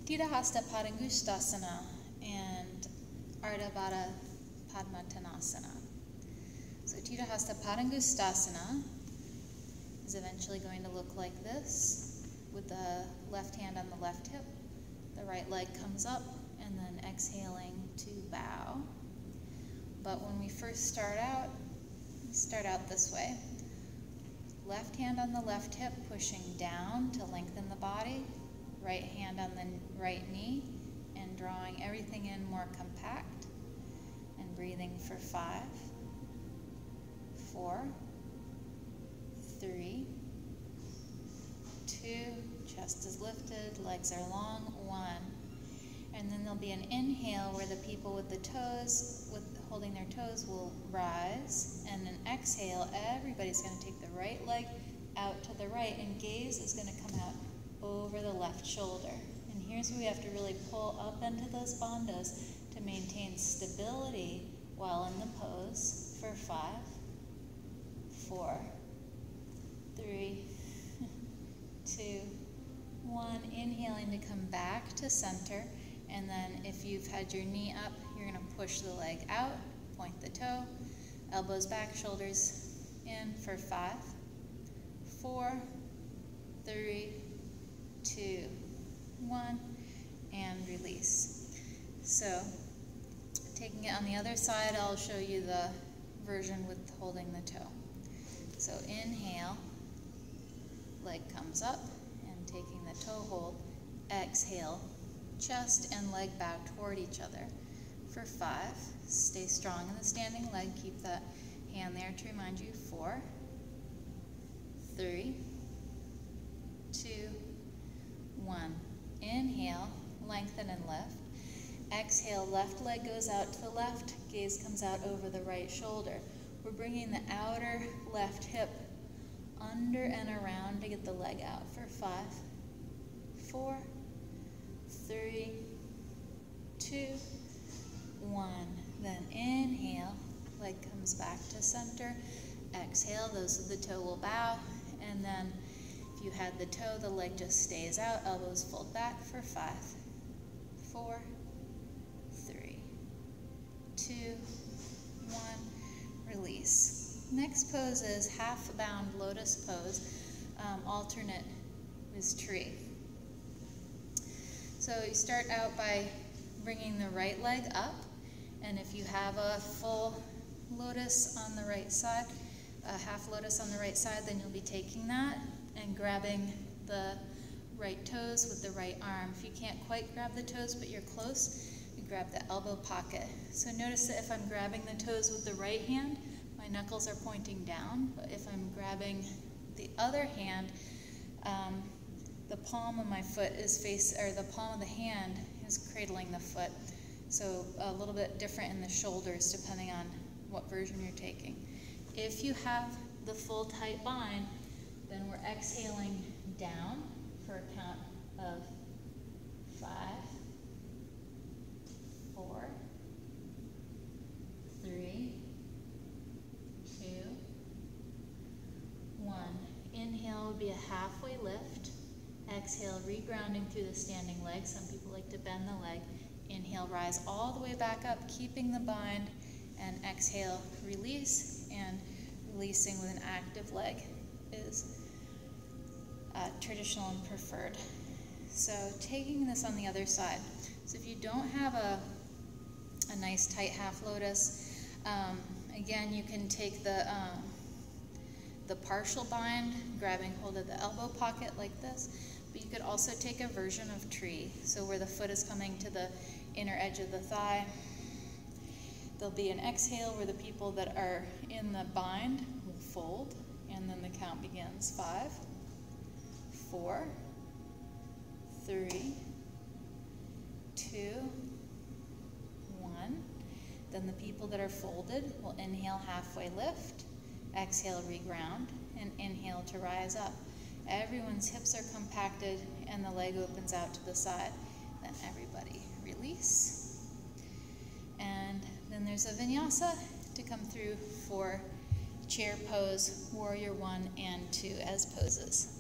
Utthita, hasta, padangustasana, and ardha, baddha, padmottanasana. So Utthita, hasta, padangustasana is eventually going to look like this, with the left hand on the left hip. The right leg comes up, and then exhaling to bow. But when we first start out, we start out this way. Left hand on the left hip, pushing down to lengthen the body. Right hand on the right knee, and drawing everything in more compact. And breathing for 5, 4, 3, 2, chest is lifted, legs are long, 1. And then there'll be an inhale where the people with the toes, holding their toes, will rise. And an exhale, everybody's going to take the right leg out to the right, and gaze is going to come out over the left shoulder. And here's where we have to really pull up into those bandhas to maintain stability while in the pose for 5, 4, 3, 2, 1. Inhaling to come back to center. And then if you've had your knee up, you're going to push the leg out, point the toe, elbows back, shoulders in for 5, 4, 3, 2, 1, and release. So, taking it on the other side, I'll show you the version with holding the toe. So inhale, leg comes up, and taking the toe hold, exhale, chest and leg bow toward each other for 5. Stay strong in the standing leg, keep that hand there to remind you. 4, 3, 2, 1. Inhale, lengthen and lift. Exhale, left leg goes out to the left, gaze comes out over the right shoulder. We're bringing the outer left hip under and around to get the leg out for 5, 4, 3, 2, 1. Then inhale, leg comes back to center. Exhale, those with the toe will bow, and then if you had the toe, the leg just stays out, elbows fold back for 5, 4, 3, 2, 1, release. Next pose is half bound lotus pose. Alternate is tree. So you start out by bringing the right leg up, and if you have a full lotus on the right side, a half lotus on the right side, then you'll be taking that and grabbing the right toes with the right arm. If you can't quite grab the toes but you're close, you grab the elbow pocket. So notice that if I'm grabbing the toes with the right hand, my knuckles are pointing down, but if I'm grabbing the other hand, the palm of my foot is the palm of the hand is cradling the foot. So a little bit different in the shoulders depending on what version you're taking. If you have the full tight bind, then we're exhaling down for a count of 5, 4, 3, 2, 1. Inhale would be a halfway lift. Exhale, regrounding through the standing leg. Some people like to bend the leg. Inhale, rise all the way back up, keeping the bind, and exhale, release, and releasing with an active leg is traditional and preferred. So taking this on the other side. So if you don't have a nice tight half lotus, again, you can take the partial bind, grabbing hold of the elbow pocket like this, but you could also take a version of tree. So where the foot is coming to the inner edge of the thigh, there'll be an exhale where the people that are in the bind will fold, and then the count begins. 5, 4, 3, 2, 1. Then the people that are folded will inhale, halfway lift, exhale, reground, and inhale to rise up. Everyone's hips are compacted and the leg opens out to the side. Then everybody release. And then there's a vinyasa to come through for chair pose, warrior 1 and 2 as poses.